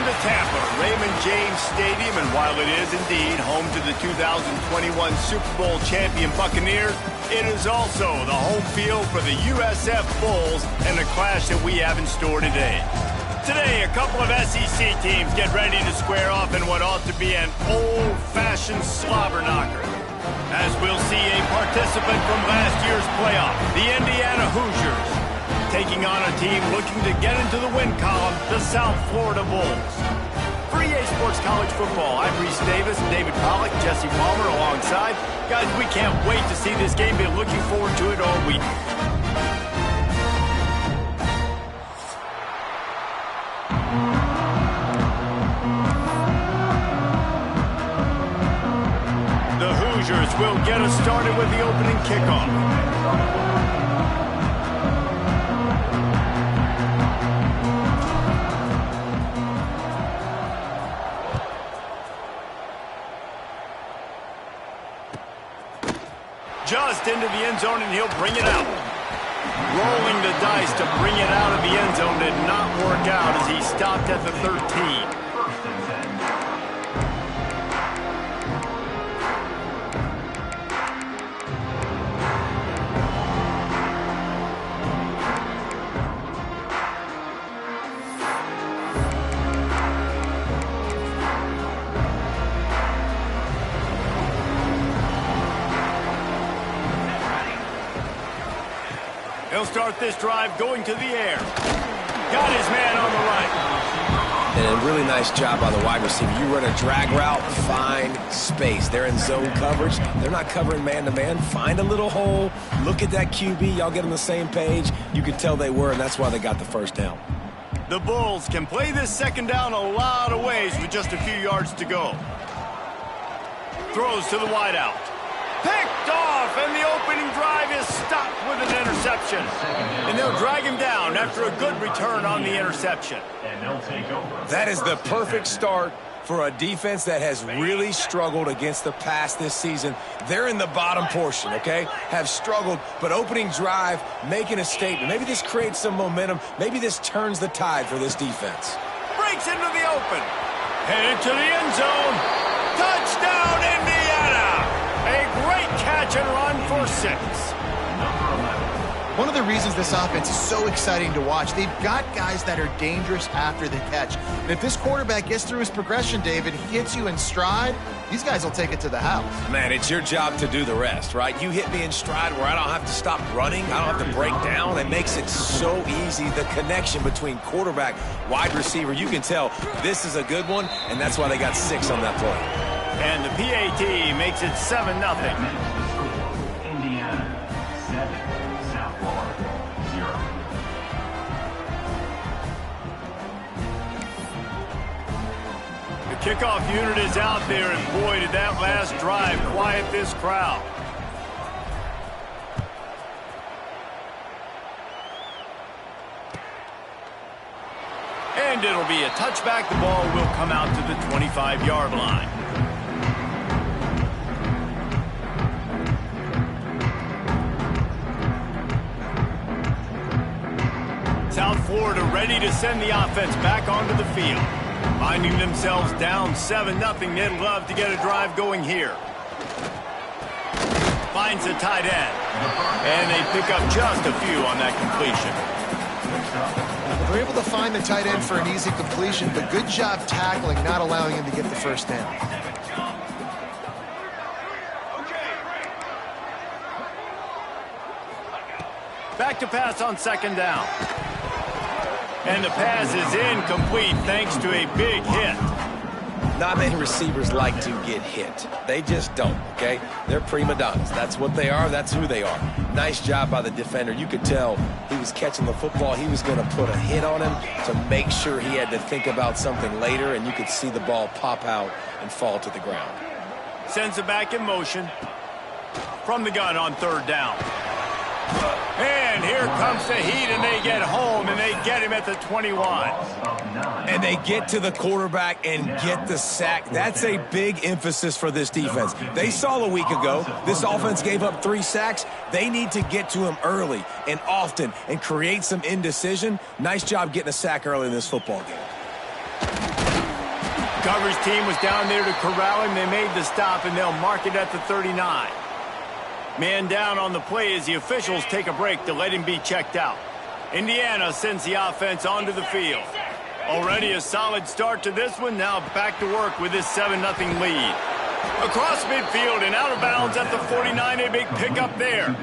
to Tampa, Raymond James Stadium, and while it is indeed home to the 2021 Super Bowl champion Buccaneers, it is also the home field for the USF Bulls and the clash that we have in store today. Today, a couple of SEC teams get ready to square off in what ought to be an old-fashioned slobber knocker. As we'll see a participant from last year's playoff, the Indiana Hoosiers, taking on a team looking to get into the win column, the South Florida Bulls. For EA Sports College Football, I'm Reese Davis, David Pollack, Jesse Palmer alongside. Guys, we can't wait to see this game. Been looking forward to it all week. The Hoosiers will get us started with the opening kickoff. Just into the end zone, and he'll bring it out. Rolling the dice to bring it out of the end zone did not work out as he stopped at the 13. He'll start this drive going to the air. Got his man on the right. And a really nice job by the wide receiver. You run a drag route, find space. They're in zone coverage. They're not covering man-to-man. Find a little hole. Look at that QB. Y'all get on the same page. You could tell they were, and that's why they got the first down. The Bulls can play this second down a lot of ways with just a few yards to go. Throws to the wideout. Picked off, and the opening drive is stopped with an interception. And they'll drag him down after a good return on the interception. That is the perfect start for a defense that has really struggled against the pass this season. They're in the bottom portion, okay? Have struggled, but opening drive, making a statement. Maybe this creates some momentum. Maybe this turns the tide for this defense. Breaks into the open. Headed to the end zone. Touchdown, Indiana! A great catch and run for 6. One of the reasons this offense is so exciting to watch, they've got guys that are dangerous after the catch. And if this quarterback gets through his progression, David, hits you in stride, these guys will take it to the house. Man, it's your job to do the rest, right? You hit me in stride where I don't have to stop running. I don't have to break down. It makes it so easy. The connection between quarterback, wide receiver, you can tell this is a good one, and that's why they got 6 on that play. And the PAT makes it 7-0. Indiana 7, South Florida 0. The kickoff unit is out there, and boy, did that last drive quiet this crowd. And it'll be a touchback. The ball will come out to the 25-yard line. South Florida ready to send the offense back onto the field. Finding themselves down 7-0, they'd love to get a drive going here. Finds a tight end. And they pick up just a few on that completion. They're able to find the tight end for an easy completion, but good job tackling, not allowing him to get the first down. Back to pass on second down. And the pass is incomplete thanks to a big hit. Not many receivers like to get hit. They just don't, okay? They're prima donnas. That's what they are. That's who they are. Nice job by the defender. You could tell he was catching the football. He was going to put a hit on him to make sure he had to think about something later, and you could see the ball pop out and fall to the ground. Sends it back in motion from the gun on third down. And here comes the heat, and they get home, and they get him at the 21. And they get to the quarterback and get the sack. That's a big emphasis for this defense. They saw a week ago this offense gave up 3 sacks. They need to get to him early and often and create some indecision. Nice job getting a sack early in this football game. Coverage team was down there to corral him. They made the stop, and they'll mark it at the 39. Man down on the play as the officials take a break to let him be checked out. Indiana sends the offense onto the field. Already a solid start to this one. Now back to work with this 7-0 lead. Across midfield and out of bounds at the 49. A big pickup there.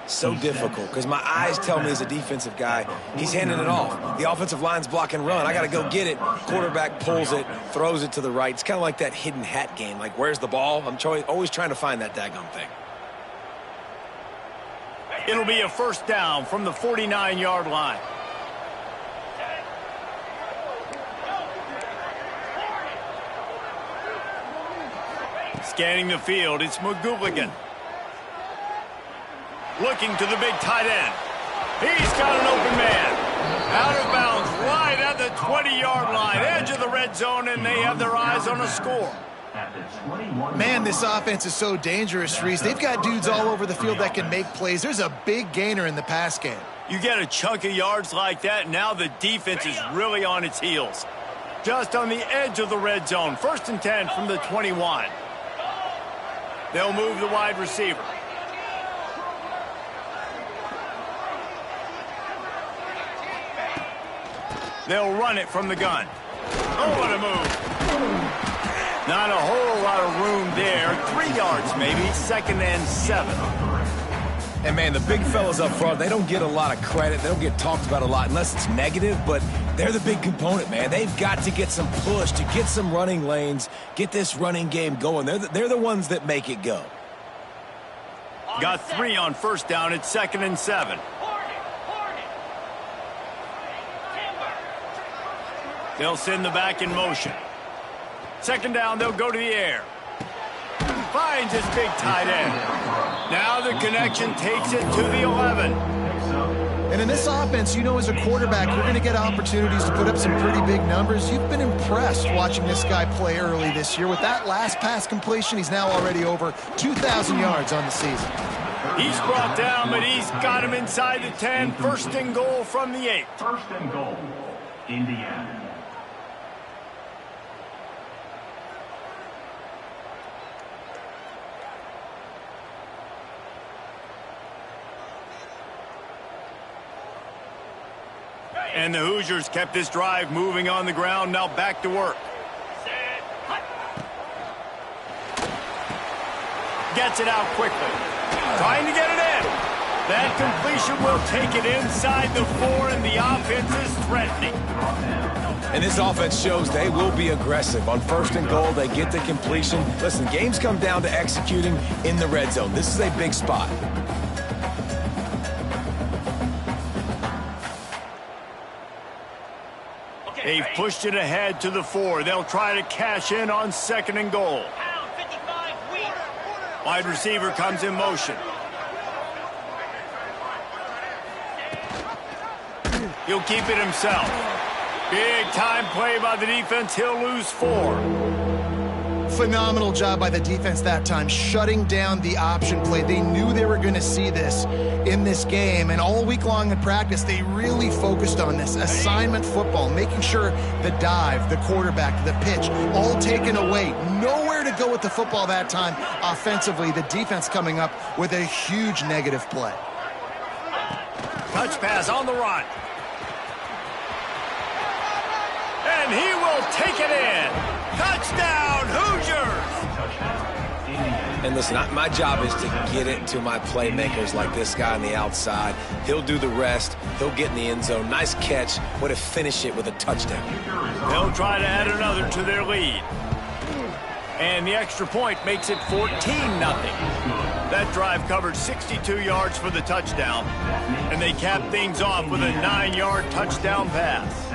So difficult because my eyes tell me as a defensive guy, he's handing it off. The offensive line's block and run. I got to go get it. Quarterback pulls it, throws it to the right. It's kind of like that hidden hat game. Like, where's the ball? I'm always trying to find that daggone thing. It'll be a first down from the 49-yard line. Scanning the field, it's McGooligan. Looking to the big tight end. He's got an open man. Out of bounds, right at the 20-yard line. Edge of the red zone, and they have their eyes on a score. Man, this offense is so dangerous, Reese. They've got dudes all over the field that can make plays. There's a big gainer in the pass game. You get a chunk of yards like that, now the defense is really on its heels. Just on the edge of the red zone. 1st and 10 from the 21. They'll move the wide receiver. They'll run it from the gun. Oh, what a move. Not a whole lot of room there. 3 yards maybe. 2nd and 7. And, man, the big fellas up front, they don't get a lot of credit. They don't get talked about a lot unless it's negative, but they're the big component, man. They've got to get some push, to get some running lanes, get this running game going. They're the ones that make it go. Got 3 on first down. It's 2nd and 7. They'll send the back in motion. 2nd down, they'll go to the air. Finds his big tight end. Now the connection takes it to the 11. And in this offense, you know, as a quarterback, you're going to get opportunities to put up some pretty big numbers. You've been impressed watching this guy play early this year. With that last pass completion, he's now already over 2,000 yards on the season. He's brought down, but he's got him inside the 10. 1st and goal from the 8. 1st and goal, Indiana. And the Hoosiers kept this drive moving on the ground. Now back to work. Gets it out quickly. Trying to get it in. That completion will take it inside the 4, and the offense is threatening. And this offense shows they will be aggressive. On 1st and goal, they get the completion. Listen, games come down to executing in the red zone. This is a big spot. They've pushed it ahead to the 4. They'll try to cash in on 2nd and goal. Wide receiver comes in motion. He'll keep it himself. Big time play by the defense. He'll lose 4. Phenomenal job by the defense that time, shutting down the option play. They knew they were going to see this in this game, and all week long in practice, they really focused on this assignment football, making sure the dive, the quarterback, the pitch, all taken away. Nowhere to go with the football that time offensively. The defense coming up with a huge negative play. Touch pass on the run. And he will take it in. Touchdown, Hoosiers! And listen, my job is to get it to my playmakers like this guy on the outside. He'll do the rest. He'll get in the end zone. Nice catch. Way to finish it with a touchdown. They'll try to add another to their lead. And the extra point makes it 14-0. That drive covered 62 yards for the touchdown. And they cap things off with a 9-yard touchdown pass.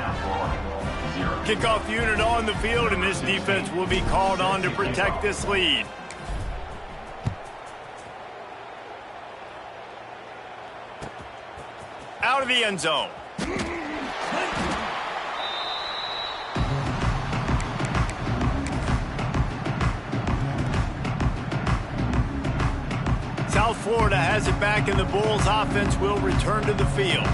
Kickoff unit on the field, and this defense will be called on to protect this lead. Out of the end zone. South Florida has it back, and the Bulls offense will return to the field.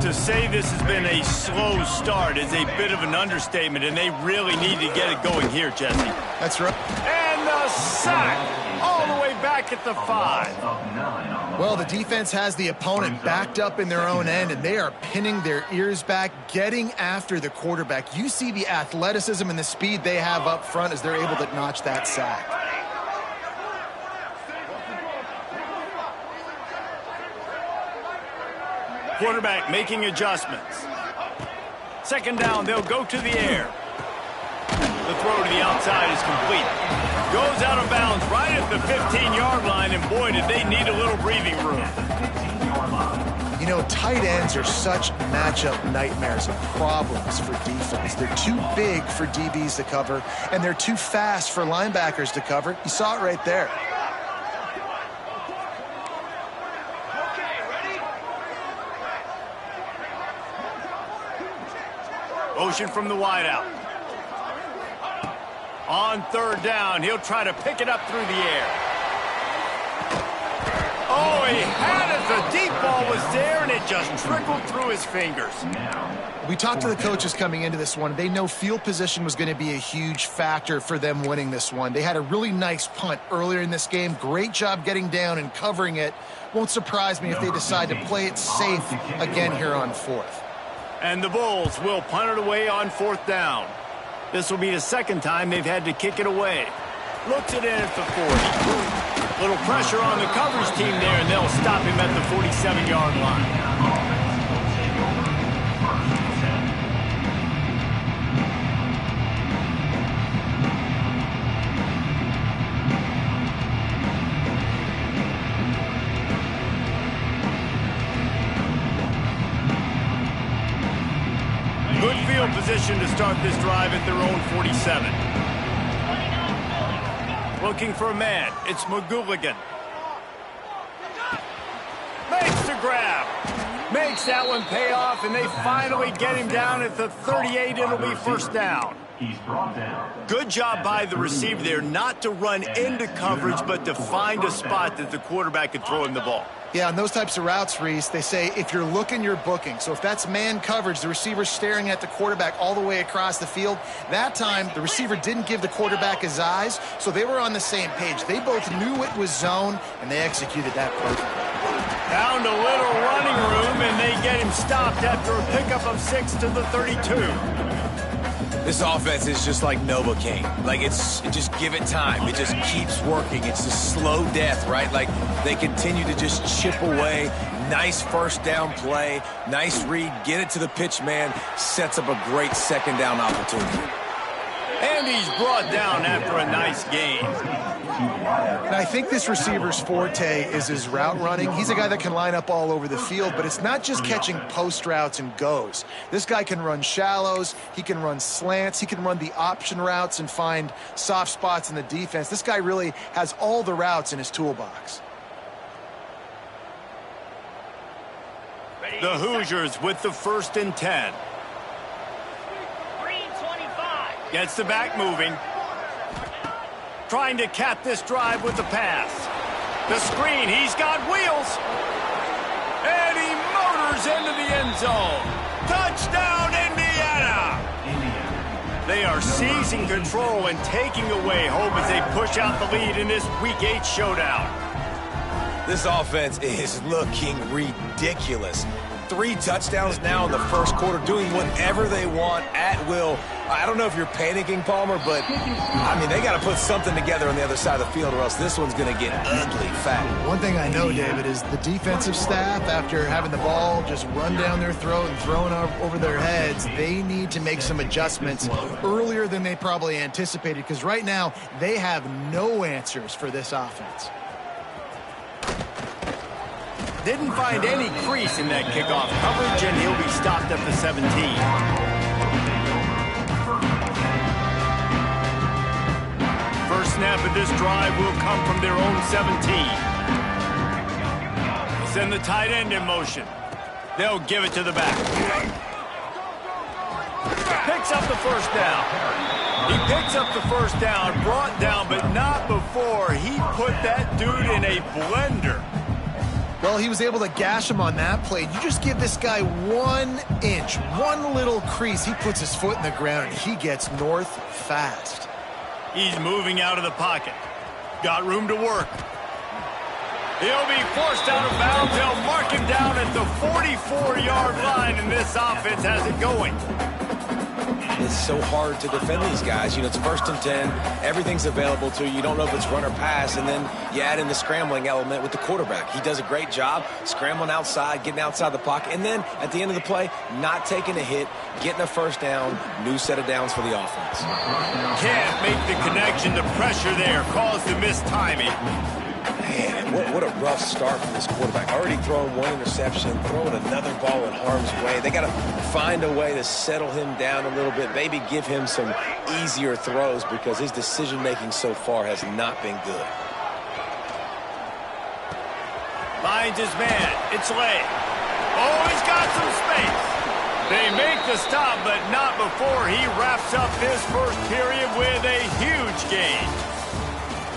To say this has been a slow start is a bit of an understatement, and they really need to get it going here, Jesse. That's right. And the sack all the way back at the 5. Well, the defense has the opponent backed up in their own end, and they are pinning their ears back, getting after the quarterback. You see the athleticism and the speed they have up front as they're able to notch that sack. Quarterback making adjustments. Second down, they'll go to the air. The throw to the outside is complete. Goes out of bounds right at the 15-yard line, and boy, did they need a little breathing room. You know, tight ends are such matchup nightmares and problems for defense. They're too big for DBs to cover, and they're too fast for linebackers to cover. You saw it right there. Motion from the wideout. On third down, he'll try to pick it up through the air. Oh, he had it. The deep ball was there, and it just trickled through his fingers. We talked to the coaches coming into this one. They know field position was going to be a huge factor for them winning this one. They had a really nice punt earlier in this game. Great job getting down and covering it. Won't surprise me if they decide to play it safe again here on 4th. And the Bulls will punt it away on 4th down. This will be the second time they've had to kick it away. Looks it in at the 40. Little pressure on the coverage team there, and they'll stop him at the 47-yard line. Good field position to start this drive at their own 47. Looking for a man. It's McGooligan. Makes the grab. Makes that one pay off, and they finally get him down at the 38. It'll be first down. Good job by the receiver there not to run into coverage, but to find a spot that the quarterback could throw him the ball. Yeah, on those types of routes, Reese, they say if you're looking, you're booking. So if that's man coverage, the receiver's staring at the quarterback all the way across the field. That time, the receiver didn't give the quarterback his eyes, so they were on the same page. They both knew it was zone, and they executed that perfectly. Found a little running room, and they get him stopped after a pickup of 6 to the 32. This offense is just like Novocaine. Like, just give it time. It just keeps working. It's a slow death, right? Like, they continue to just chip away. Nice first down play. Nice read. Get it to the pitch man. Sets up a great second down opportunity. And he's brought down after a nice gain. And I think this receiver's forte is his route running. He's a guy that can line up all over the field, but it's not just catching post routes and goes. This guy can run shallows, he can run slants, he can run the option routes and find soft spots in the defense. This guy really has all the routes in his toolbox. The Hoosiers with the 1st and 10. Gets the back moving. Trying to cap this drive with the pass. The screen, he's got wheels. And he motors into the end zone. Touchdown, Indiana! They are seizing control and taking away hope as they push out the lead in this Week 8 showdown. This offense is looking ridiculous. 3 touchdowns now in the first quarter, doing whatever they want at will. I don't know if you're panicking, Palmer, but, I mean, they got to put something together on the other side of the field or else this one's going to get ugly fat. One thing I know, David, is the defensive staff, after having the ball just run down their throat and thrown over their heads, they need to make some adjustments earlier than they probably anticipated, because right now they have no answers for this offense. Didn't find any crease in that kickoff coverage, and he'll be stopped at the 17. First snap of this drive will come from their own 17. Send the tight end in motion. They'll give it to the back. Picks up the first down. He picks up the first down, brought down, but not before he put that dude in a blender. Well, he was able to gash him on that play. You just give this guy 1 inch, one little crease. He puts his foot in the ground, and he gets north fast. He's moving out of the pocket. Got room to work. He'll be forced out of bounds. They'll mark him down at the 44-yard line, and this offense has it going. It's so hard to defend these guys. You know, it's 1st and 10. Everything's available to you. You don't know if it's run or pass, and then you add in the scrambling element with the quarterback. He does a great job scrambling outside, getting outside the pocket, and then at the end of the play, not taking a hit, getting a first down, new set of downs for the offense. Can't make the connection. The pressure there caused the missed timing. Man, what a rough start for this quarterback. Already throwing 1 interception, throwing another ball in harm's way. They got to find a way to settle him down a little bit, maybe give him some easier throws because his decision-making so far has not been good. Finds his man. It's Lay. Oh, he's got some space. They make the stop, but not before he wraps up this first period with a huge gain.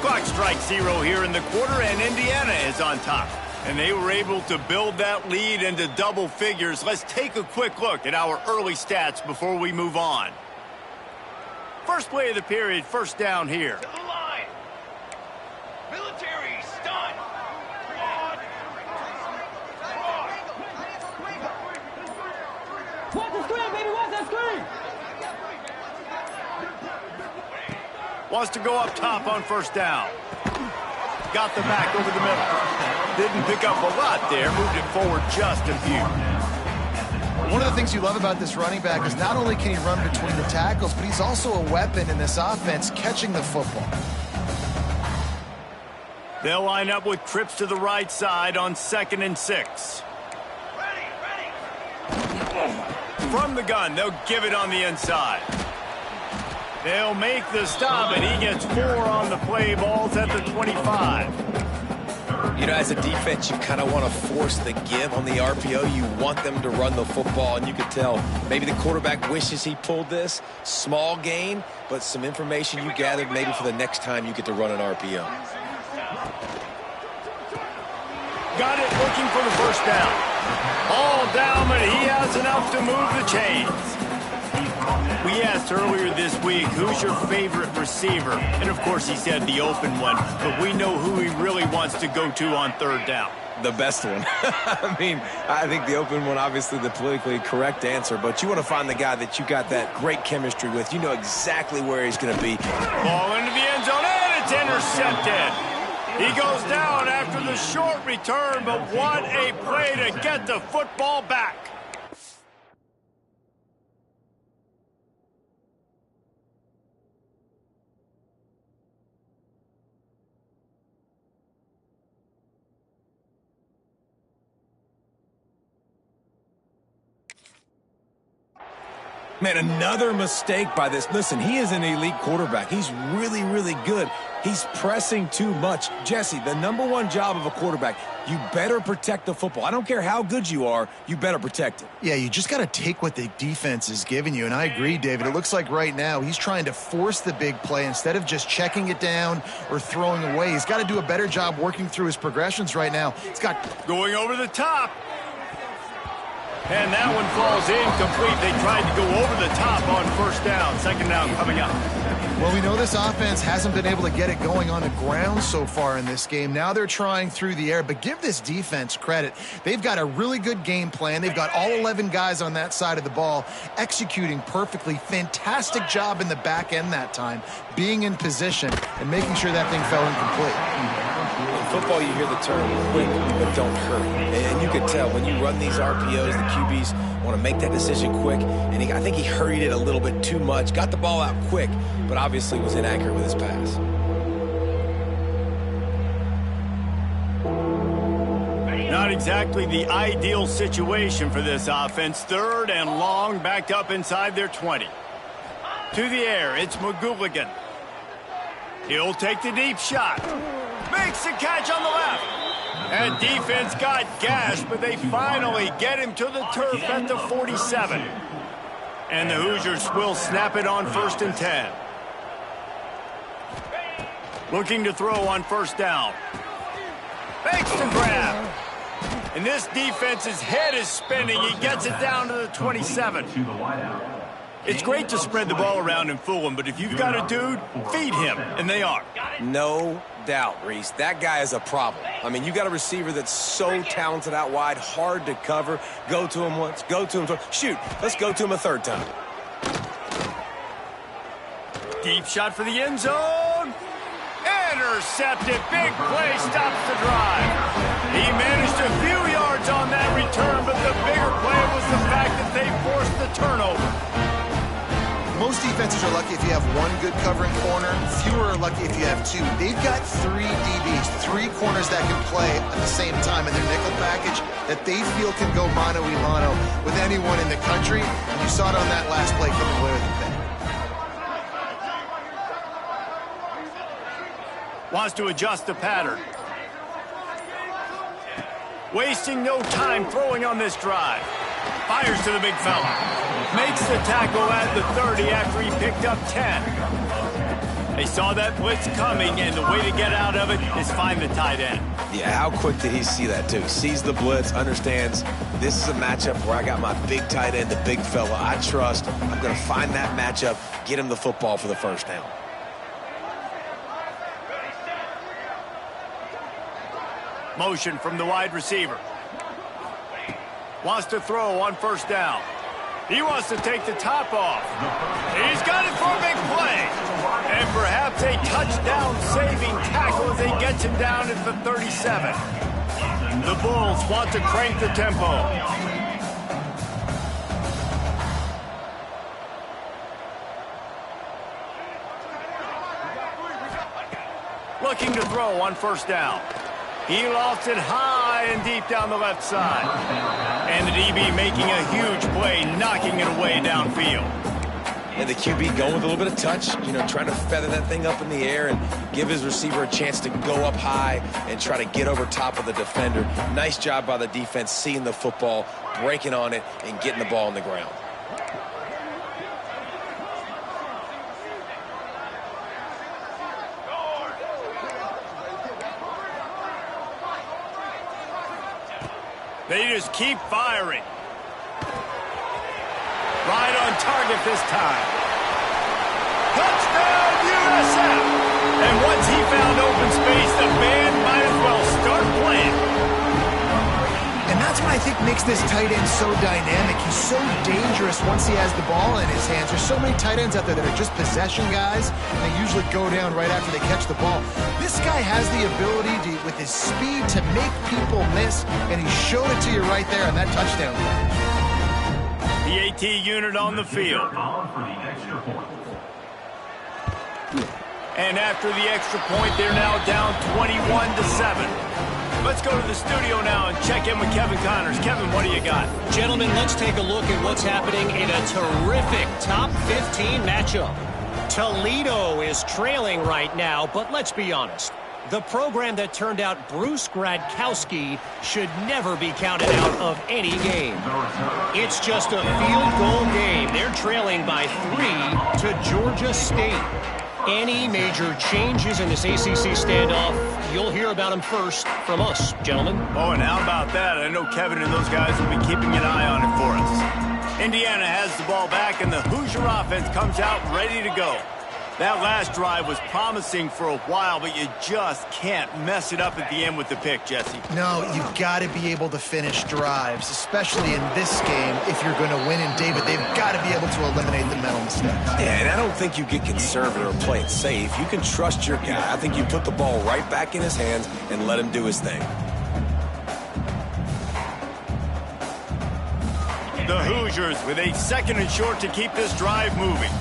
Clock strikes 0 here in the quarter, and Indiana is on top. And they were able to build that lead into double figures. Let's take a quick look at our early stats before we move on. First play of the period, first down here. To the line. Military stun. Watch the screen, baby, watch that screen. Wants to go up top on first down. Got the back over the middle. Didn't pick up a lot there. Moved it forward just a few. One of the things you love about this running back is not only can he run between the tackles, but he's also a weapon in this offense catching the football. They'll line up with trips to the right side on 2nd and 6. From the gun, they'll give it on the inside. They'll make the stop, and he gets 4 on the play. Ball's at the 25. You know, as a defense, you kind of want to force the give on the RPO. You want them to run the football, and you can tell maybe the quarterback wishes he pulled this. Small gain, but some information you gathered maybe for the next time you get to run an RPO. Got it, looking for the first down. All down, but he has enough to move the chains. We asked earlier this week, who's your favorite receiver? And, of course, he said the open one. But we know who he really wants to go to on 3rd down. The best one. I mean, I think the open one, obviously the politically correct answer. But you want to find the guy that you got that great chemistry with. You know exactly where he's going to be. Ball into the end zone, and it's intercepted. He goes down after the short return, but what a play to get the football back. Man, another mistake by this. Listen, he is an elite quarterback. He's really, really good. He's pressing too much. Jesse, the #1 job of a quarterback, you better protect the football. I don't care how good you are, you better protect it. Yeah, you just got to take what the defense is giving you, and I agree, David. It looks like right now he's trying to force the big play instead of just checking it down or throwing away. He's got to do a better job working through his progressions right now. He's got going over the top. And that one falls incomplete. They tried to go over the top on first down. 2nd down coming up. Well, we know this offense hasn't been able to get it going on the ground so far in this game. Now they're trying through the air, but give this defense credit. They've got a really good game plan. They've got all 11 guys on that side of the ball executing perfectly. Fantastic job in the back end that time, being in position and making sure that thing fell incomplete. In football, you hear the term quick, but don't hurry. And you can tell when you run these RPOs, the QBs want to make that decision quick. And I think he hurried it a little bit too much. Got the ball out quick, but obviously was inaccurate with his pass. Not exactly the ideal situation for this offense. 3rd and long, backed up inside their 20. To the air, it's McGooligan. He'll take the deep shot. Makes the catch on the left. And defense got gashed, but they finally get him to the turf at the 47. And the Hoosiers will snap it on 1st and 10. Looking to throw on first down. Makes the grab. And this defense's head is spinning. He gets it down to the 27. To the wideout. It's great to spread the ball around and fool him, but if you've got a dude, feed him, and they are. No doubt, Reese. That guy is a problem. I mean, you got a receiver that's so talented out wide, hard to cover. Go to him once, go to him twice. Shoot, let's go to him a third time. Deep shot for the end zone. Intercepted. Big play stops the drive. He managed a few yards on that return, but the bigger play was the fact that they forced the turnover. Most defenses are lucky if you have one good covering corner. Fewer are lucky if you have two. They've got 3 DBs, 3 corners that can play at the same time in their nickel package that they feel can go mano-a-mano with anyone in the country. And you saw it on that last play coming away with a pick. Wants to adjust the pattern. Wasting no time throwing on this drive. Fires to the big fella. Makes the tackle at the 30 after he picked up 10. They saw that blitz coming, and the way to get out of it is find the tight end. Yeah, how quick did he see that, too? Sees the blitz, understands this is a matchup where I got my big tight end, the big fella I trust. I'm going to find that matchup, get him the football for the first down. Motion from the wide receiver. Wants to throw on first down. He wants to take the top off. He's got it for a big play. And perhaps a touchdown-saving tackle as he gets him down at the 37. The Bulls want to crank the tempo. Looking to throw on first down. He lofts it high and deep down the left side. And the DB making a huge play, knocking it away downfield. And the QB going with a little bit of touch, you know, trying to feather that thing up in the air and give his receiver a chance to go up high and try to get over top of the defender. Nice job by the defense, seeing the football, breaking on it, and getting the ball on the ground. They just keep firing. Right on target this time. Touchdown, USF! And once he found open space, the band might as well start playing. And that's what I think makes this tight end so dynamic. He's so dangerous once he has the ball in his hands. There's so many tight ends out there that are just possession guys, and they usually go down right after they catch the ball. This guy has the ability to, with his speed, to make people miss, and he showed it to you right there on that touchdown catch. The AT unit on the field. And after the extra point, they're now down 21-7. Let's go to the studio now and check in with Kevin Connors. Kevin, what do you got? Gentlemen, let's take a look at what's happening in a terrific top 15 matchup. Toledo is trailing right now, but let's be honest. The program that turned out Bruce Gradkowski should never be counted out of any game. It's just a field goal game. They're trailing by 3 to Georgia State. Any major changes in this ACC standoff, you'll hear about them first from us, gentlemen. Oh, and how about that? I know Kevin and those guys will be keeping an eye on it for us. Indiana has the ball back, and the Hoosier offense comes out ready to go. That last drive was promising for a while, but you just can't mess it up at the end with the pick, Jesse. No, you've got to be able to finish drives, especially in this game. If you're going to win, and David, they've got to be able to eliminate the mental mistakes. Yeah, and I don't think you get conservative or play it safe. You can trust your guy. I think you put the ball right back in his hands and let him do his thing. The Hoosiers with a 2nd and short to keep this drive moving.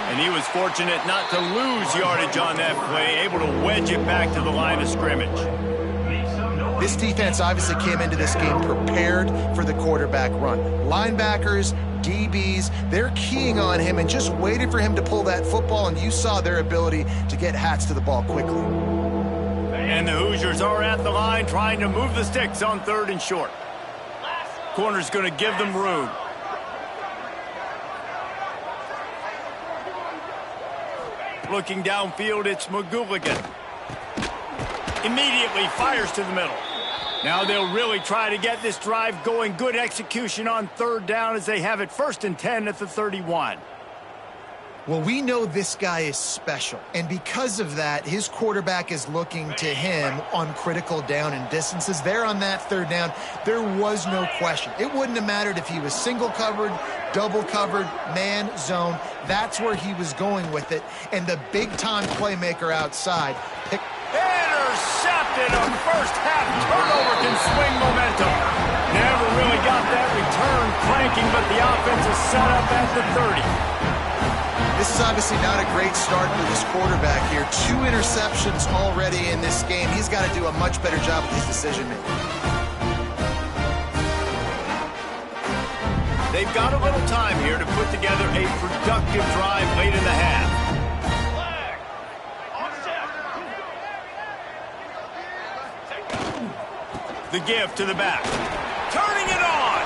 And he was fortunate not to lose yardage on that play, able to wedge it back to the line of scrimmage. This defense obviously came into this game prepared for the quarterback run. Linebackers, DBs, they're keying on him and just waited for him to pull that football, and you saw their ability to get hats to the ball quickly. And the Hoosiers are at the line trying to move the sticks on 3rd and short. Corner's going to give them room. Looking downfield, it's McGooligan. Immediately fires to the middle. Now they'll really try to get this drive going. Good execution on third down as they have it 1st and 10 at the 31. Well, we know this guy is special, and because of that, his quarterback is looking to him on critical down and distances. There on that third down, there was no question. It wouldn't have mattered if he was single covered, double covered, man, zone. That's where he was going with it, and the big-time playmaker outside picked. Intercepted. A first-half turnover can swing momentum. Never really got that return cranking, but the offense is set up at the 30. This is obviously not a great start for this quarterback here. 2 interceptions already in this game. He's got to do a much better job with his decision-making. They've got a little time here to put together a productive drive late in the half. The give to the back. Turning it on.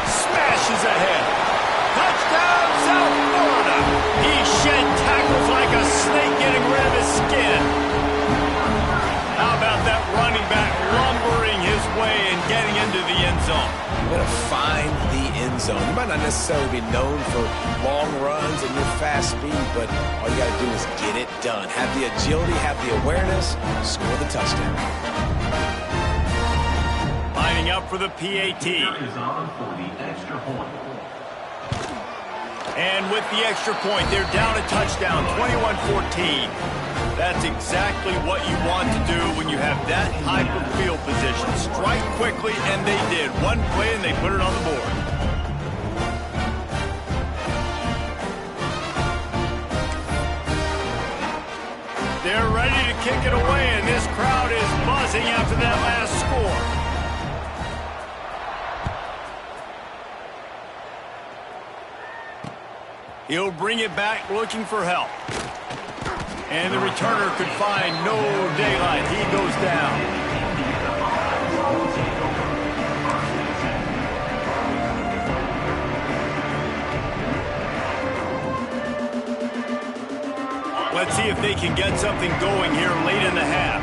Smashes ahead. Touchdown, South Florida. He shed tackles like a snake getting rid of his skin. How about that running back lumbering his way and getting into the end zone? Going to find the end zone. You might not necessarily be known for long runs and your fast speed, but all you got to do is get it done. Have the agility, have the awareness, score the touchdown. Lining up for the PAT. Is on for the extra point. And with the extra point, they're down a touchdown, 21-14. That's exactly what you want to do when you have that type of field position. Strike quickly, and they did. One play, and they put it on the board. They're ready to kick it away, and this crowd is buzzing after that last score. He'll bring it back looking for help. And the returner could find no daylight. He goes down. Let's see if they can get something going here late in the half.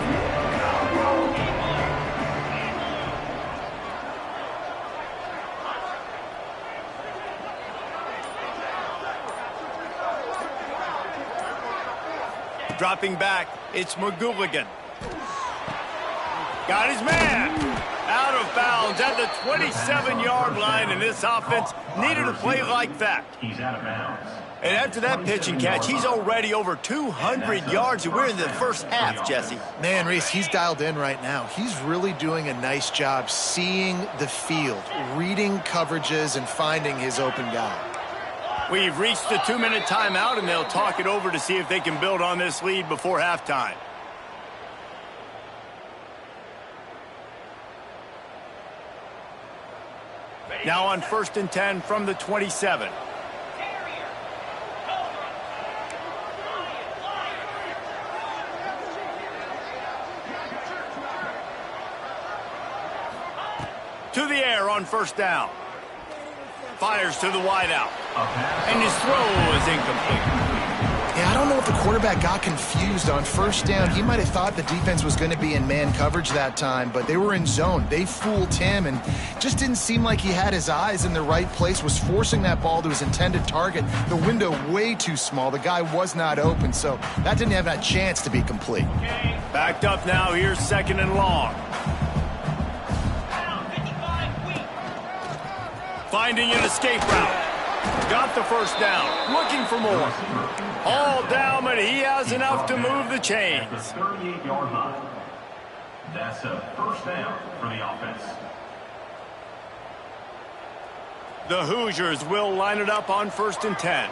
Dropping back, it's McGooligan. Got his man. Out of bounds at the 27-yard line, and this offense needed a play like that. He's out of bounds. And after that pitch and catch, he's already over 200 yards, and we're in the first half, Jesse. Man, Reese, he's dialed in right now. He's really doing a nice job seeing the field, reading coverages, and finding his open guy. We've reached the 2-minute timeout, and they'll talk it over to see if they can build on this lead before halftime. Now on 1st and 10 from the 27. To the air on 1st down. Fires to the wideout. And his throw is incomplete. Yeah, I don't know if the quarterback got confused on 1st down. He might have thought the defense was going to be in man coverage that time, but they were in zone. They fooled him, and just didn't seem like he had his eyes in the right place, was forcing that ball to his intended target. The window way too small. The guy was not open, so that didn't have that chance to be complete. Backed up now. Here's 2nd and long. Finding an escape route. Got the 1st down. Looking for more. All down, but he has enough to move the chains. At the 38-yard line. That's a 1st down for the offense. The Hoosiers will line it up on 1st and 10.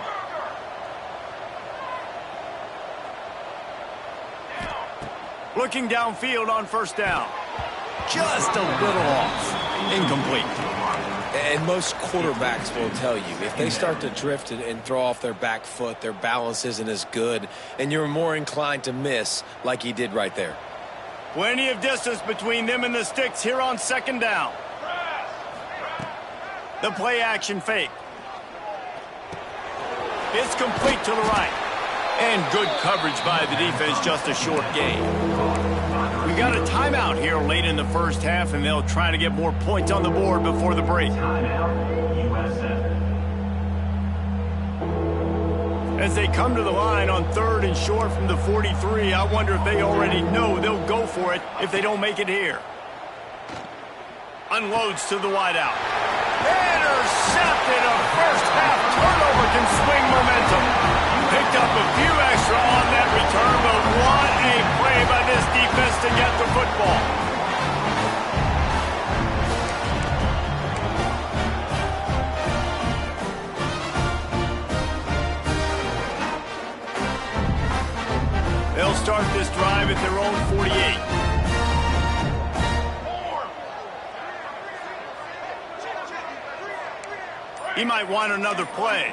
Looking downfield on 1st down. Just a little off. Incomplete. And most quarterbacks will tell you, if they start to drift and throw off their back foot, their balance isn't as good, and you're more inclined to miss like he did right there. Plenty of distance between them and the sticks here on 2nd down. The play action fake. It's complete to the right. And good coverage by the defense, just a short gain. We got a timeout here late in the first half, and they'll try to get more points on the board before the break. Timeout, USF. As they come to the line on 3rd and short from the 43, I wonder if they already know they'll go for it if they don't make it here. Unloads to the wideout. Intercepted. A first half turnover can swing momentum. Picked up a few extra on that return, but what a play by this defense to get the football. They'll start this drive at their own 48. He might want another play.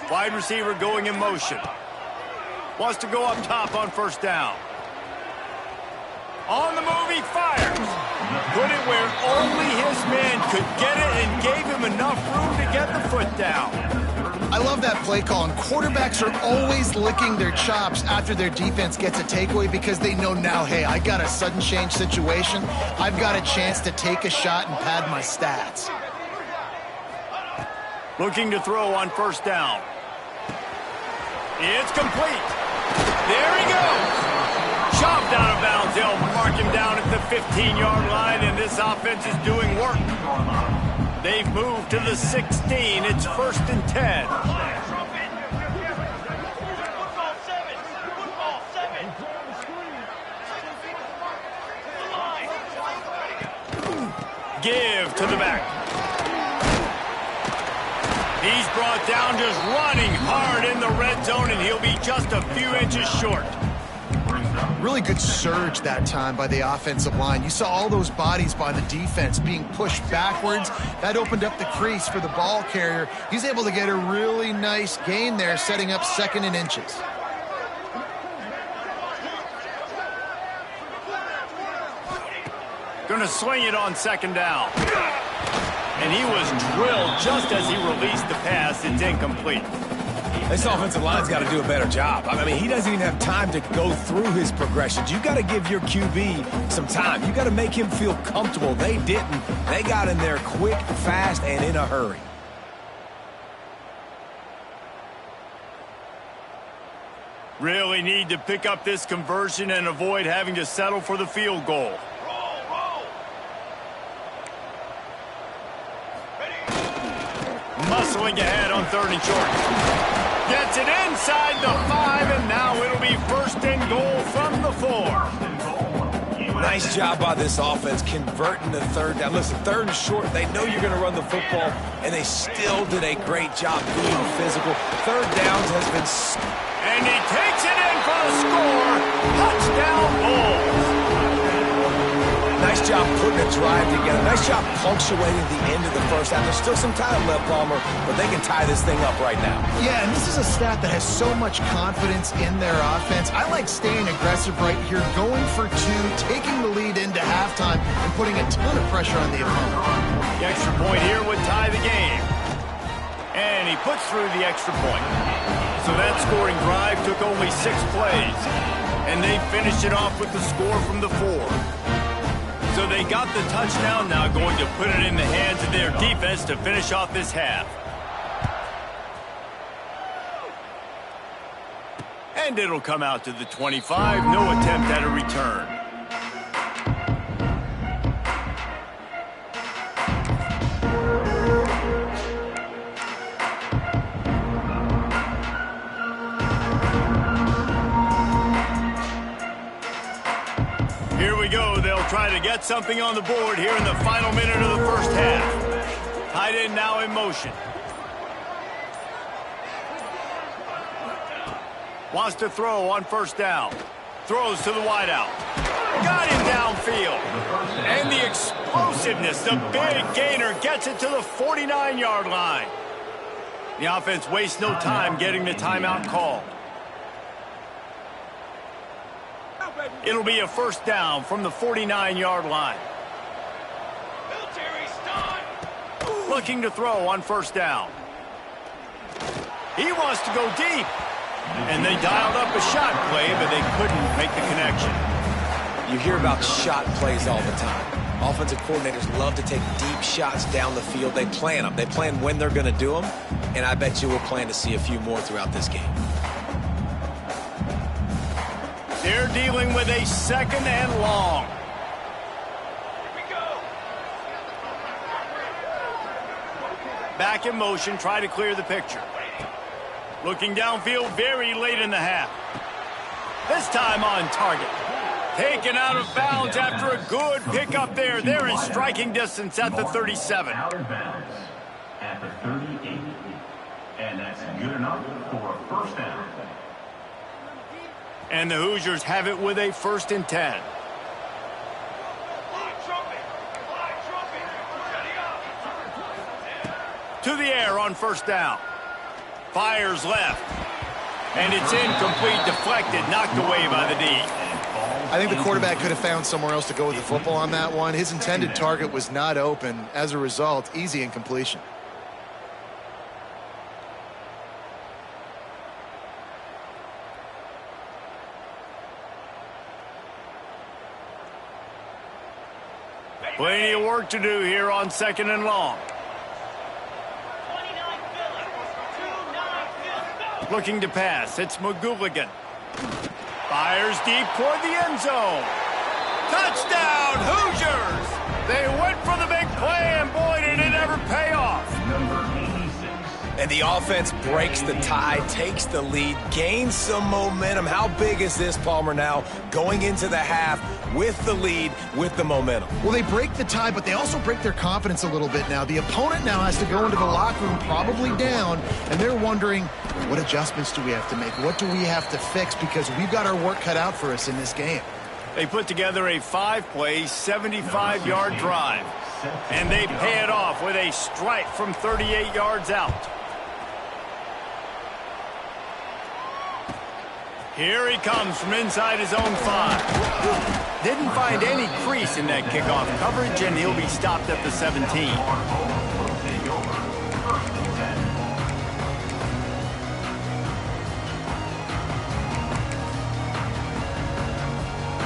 Wide receiver going in motion. Wants to go up top on first down. On the move, he fires. Put it where only his man could get it and gave him enough room to get the foot down. I love that play call, and quarterbacks are always licking their chops after their defense gets a takeaway because they know now, hey, I got a sudden change situation. I've got a chance to take a shot and pad my stats. Looking to throw on first down. It's complete. There he goes. Chopped out of bounds. They'll mark him down at the 15-yard line, and this offense is doing work. They've moved to the 16. It's 1st and 10. Give to the back. He's brought down just running hard in the red zone, and he'll be just a few inches short. Really good surge that time by the offensive line. You saw all those bodies by the defense being pushed backwards. That opened up the crease for the ball carrier. He's able to get a really nice gain there, setting up 2nd and inches. Going to swing it on 2nd down. And he was drilled just as he released the pass. It's incomplete. This offensive line's got to do a better job. I mean, he doesn't even have time to go through his progressions. You got to give your QB some time. You got to make him feel comfortable. They didn't. They got in there quick, fast, and in a hurry. Really need to pick up this conversion and avoid having to settle for the field goal. Muscling ahead on 3rd and short. Gets it inside the 5, and now it'll be 1st and goal from the 4. Nice job by this offense converting the 3rd down. Listen, 3rd and short, they know you're going to run the football, and they still did a great job being physical. 3rd downs has been... And he takes it in for the score. Touchdown, Bulls. Nice job putting a drive together. Nice job punctuating the end of the first half. There's still some time left, Palmer, but they can tie this thing up right now. Yeah, and this is a stat that has so much confidence in their offense. I like staying aggressive right here, going for 2, taking the lead into halftime, and putting a ton of pressure on the opponent. The extra point here would tie the game. And he puts through the extra point. So that scoring drive took only 6 plays. And they finished it off with the score from the 4. So they got the touchdown, now going to put it in the hands of their defense to finish off this half. And it'll come out to the 25. No attempt at a return. Here we go. They'll try to get something on the board here in the final minute of the first half. Tight end now in motion. Wants to throw on first down. Throws to the wideout. Got him downfield. And the explosiveness, the big gainer, gets it to the 49-yard line. The offense wastes no time getting the timeout called. It'll be a first down from the 49-yard line. Looking to throw on first down. He wants to go deep. And they dialed up a shot play, but they couldn't make the connection. You hear about shot plays all the time. Offensive coordinators love to take deep shots down the field. They plan them. They plan when they're going to do them, and I bet you we'll plan to see a few more throughout this game. They're dealing with a 2nd and long. Back in motion, try to clear the picture. Looking downfield very late in the half. This time on target. Taken out of bounds after a good pickup there. They're in striking distance at the 37. Out of bounds at the 38. And that's good enough for a first down. And the Hoosiers have it with a 1st and 10. To the air on 1st down. Fires left. And it's incomplete, deflected, knocked away by the D. I think the quarterback could have found somewhere else to go with the football on that one. His intended target was not open. As a result, easy incompletion. Plenty of work to do here on 2nd and long. Looking to pass. It's McGooligan. Fires deep toward the end zone. Touchdown, Hoosiers! They went for the big play, and boy, did it ever pay off. Number 86. And the offense breaks the tie, takes the lead, gains some momentum. How big is this, Palmer, now going into the half with the lead, with the momentum? Well, they break the tie, but they also break their confidence a little bit now. The opponent now has to go into the locker room probably down, and they're wondering, what adjustments do we have to make? What do we have to fix? Because we've got our work cut out for us in this game. They put together a 5-play, 75-yard drive, and they pay it off with a strike from 38 yards out. Here he comes from inside his own 5. Didn't find any crease in that kickoff coverage, and he'll be stopped at the 17.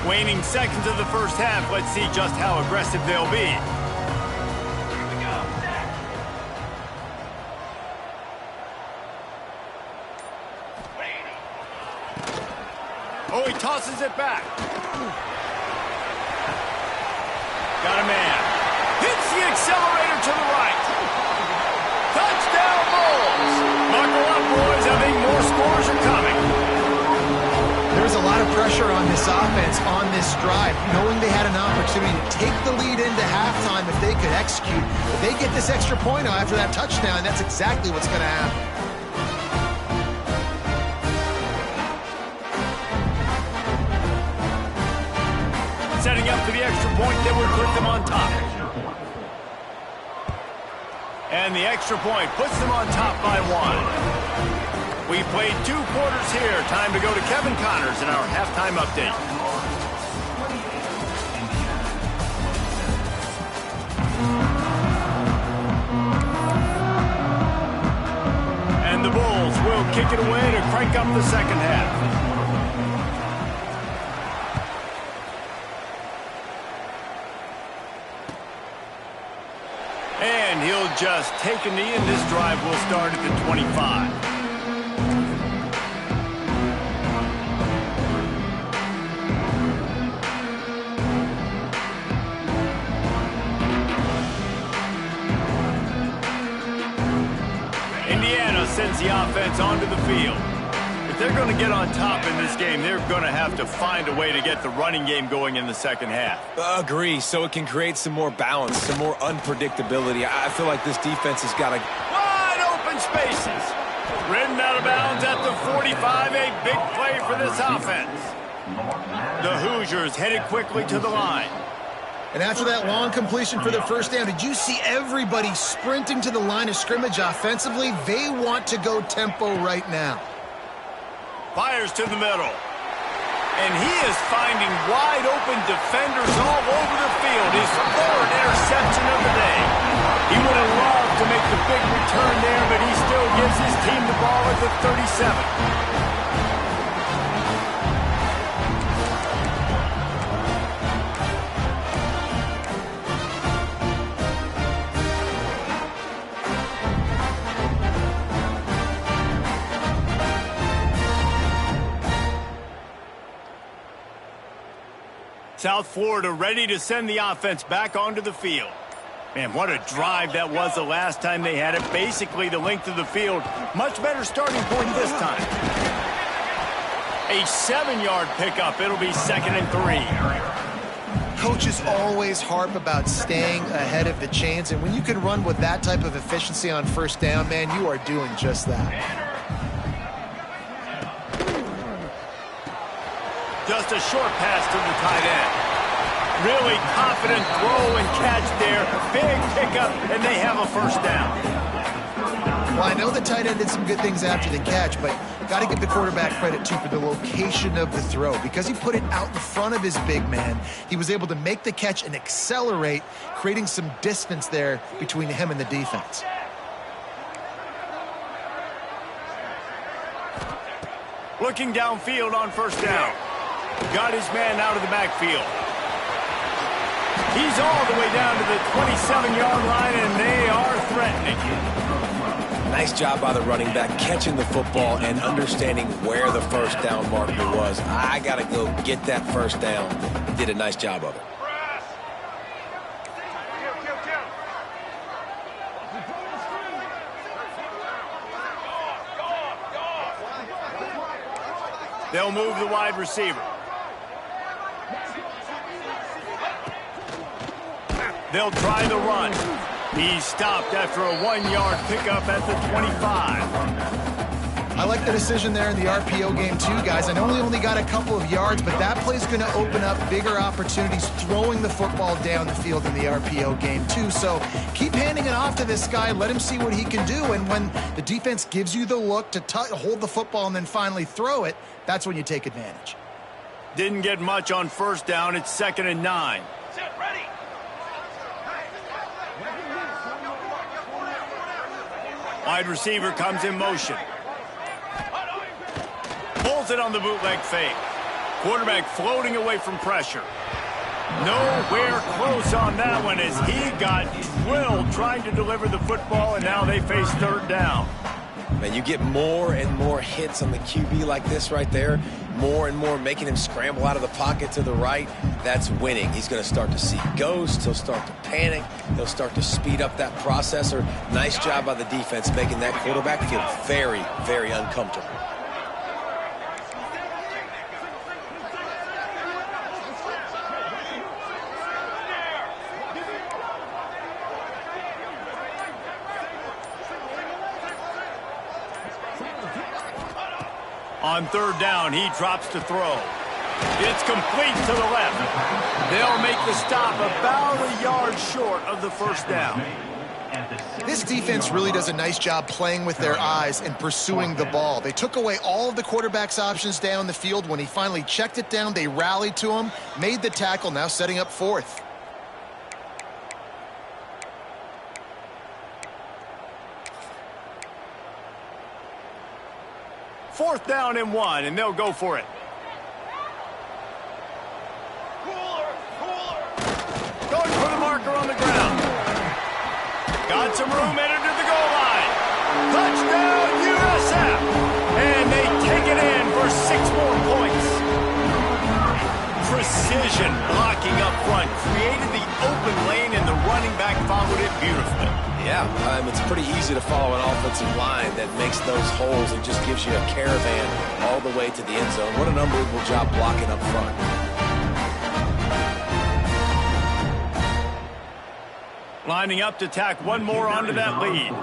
Waning seconds of the first half. Let's see just how aggressive they'll be. Oh, he tosses it back. Got a man. Hits the accelerator to the right. Touchdown, Bulls. Buckle up, boys. I think more scores are coming. There was a lot of pressure on this offense on this drive, knowing they had an opportunity to take the lead into halftime if they could execute. If they get this extra point after that touchdown, that's exactly what's going to happen. Setting up for the extra point that would put them on top. And the extra point puts them on top by 1. We played 2 quarters here. Time to go to Kevin Connors in our halftime update. And the Bulls will kick it away to crank up the second half. And he'll just take a knee, and this drive will start at the 25. Indiana sends the offense onto the field. If they're going to get on top in this game, they're going to have to find a way to get the running game going in the second half. Agree, so it can create some more balance, some more unpredictability. I feel like this defense has got to... Wide open spaces. Ridden out of bounds at the 45. A big play for this offense. The Hoosiers headed quickly to the line. And after that long completion for their first down, did you see everybody sprinting to the line of scrimmage offensively? They want to go tempo right now. Fires to the middle. And he is finding wide open defenders all over the field. His 3rd interception of the day. He would have loved to make the big return there, but he still gives his team the ball at the 37. South Florida ready to send the offense back onto the field. Man, what a drive that was the last time they had it. Basically the length of the field. Much better starting point this time. A 7-yard pickup. It'll be 2nd and 3. Coaches always harp about staying ahead of the chains, and when you can run with that type of efficiency on first down, man, you are doing just that. Just a short pass to the tight end. Really confident throw and catch there. Big pickup, and they have a first down. Well, I know the tight end did some good things after the catch, but got to give the quarterback credit, too, for the location of the throw. Because he put it out in front of his big man, he was able to make the catch and accelerate, creating some distance there between him and the defense. Looking downfield on first down. Got his man out of the backfield. He's all the way down to the 27-yard line, and they are threatening. Nice job by the running back, catching the football and understanding where the first down marker was. I got to go get that first down. Did a nice job of it. They'll move the wide receiver. They'll try the run. He's stopped after a 1-yard pickup at the 25. I like the decision there in the RPO game too, guys. I know he only got a couple of yards, but that play's going to open up bigger opportunities throwing the football down the field in the RPO game too. So keep handing it off to this guy. Let him see what he can do. And when the defense gives you the look to hold the football and then finally throw it, that's when you take advantage. Didn't get much on first down. It's 2nd and 9. Wide receiver comes in motion. Pulls it on the bootleg fake. Quarterback floating away from pressure. Nowhere close on that one as he got drilled trying to deliver the football, and now they face 3rd down. Man, you get more and more hits on the QB like this right there. More and more making him scramble out of the pocket to the right. That's winning. He's going to start to see ghosts. He'll start to panic. He'll start to speed up that processor. Nice job by the defense making that quarterback feel very, very uncomfortable. On 3rd down, he drops to throw. It's complete to the left. They'll make the stop about a yard short of the first down. This defense really does a nice job playing with their eyes and pursuing the ball. They took away all of the quarterback's options down the field. When he finally checked it down, they rallied to him, made the tackle, now setting up 4th. Fourth down and 1, and they'll go for it. Going for the marker on the ground. Got some room, headed to the goal line. Touchdown, USF! And they take it in for 6 more points. Precision blocking up front. Created the open lane, and the running back followed it beautifully. Yeah, it's pretty easy to follow an offensive line that makes those holes and just gives you a caravan all the way to the end zone. What an unbelievable job blocking up front. Lining up to tack one more onto that lead.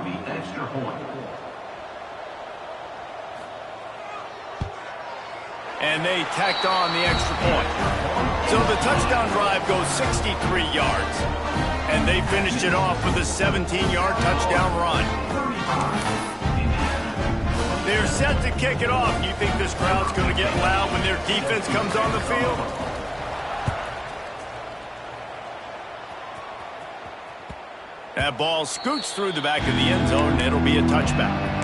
And they tacked on the extra point. So the touchdown drive goes 63 yards. And they finished it off with a 17-yard touchdown run. They're set to kick it off. You think this crowd's going to get loud when their defense comes on the field? That ball scoots through the back of the end zone, and it'll be a touchback.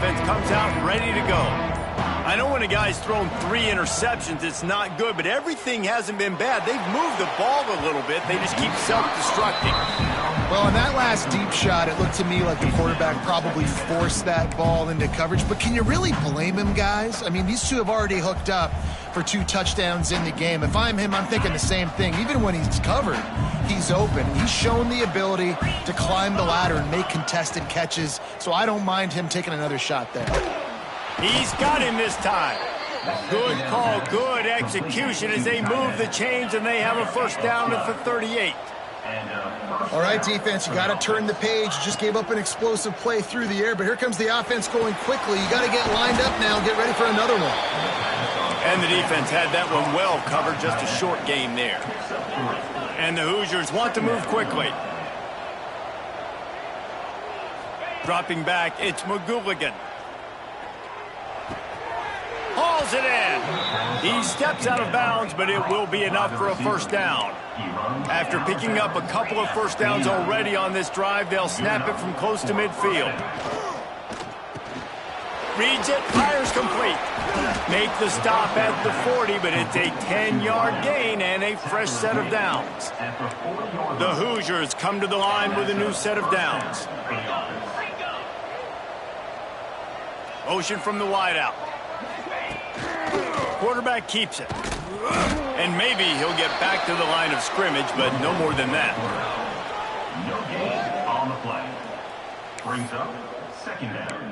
offense comes out ready to go. I know when a guy's thrown 3 interceptions, it's not good, but everything hasn't been bad. They've moved the ball a little bit. They just keep self-destructing. Well, on that last deep shot, it looked to me like the quarterback probably forced that ball into coverage. But can you really blame him, guys? I mean, these two have already hooked up for 2 touchdowns in the game. If I'm him, I'm thinking the same thing. Even when he's covered, he's open. He's shown the ability to climb the ladder and make contested catches, so I don't mind him taking another shot there. He's got him this time. Good call, good execution as they move the chains and they have a first down at the 38. All right, defense, you got to turn the page. You just gave up an explosive play through the air, but here comes the offense going quickly. You got to get lined up now and get ready for another one. And the defense had that one well covered, just a short game there. And the Hoosiers want to move quickly. Dropping back, it's McGooligan. Hauls it in. He steps out of bounds, but it will be enough for a first down. After picking up a couple of first downs already on this drive, they'll snap it from close to midfield. Reads it, fires complete. Make the stop at the 40, but it's a 10-yard gain and a fresh set of downs. The Hoosiers come to the line with a new set of downs. Motion from the wideout. Quarterback keeps it. And maybe he'll get back to the line of scrimmage, but no more than that. No gain on the play. Brings up second down.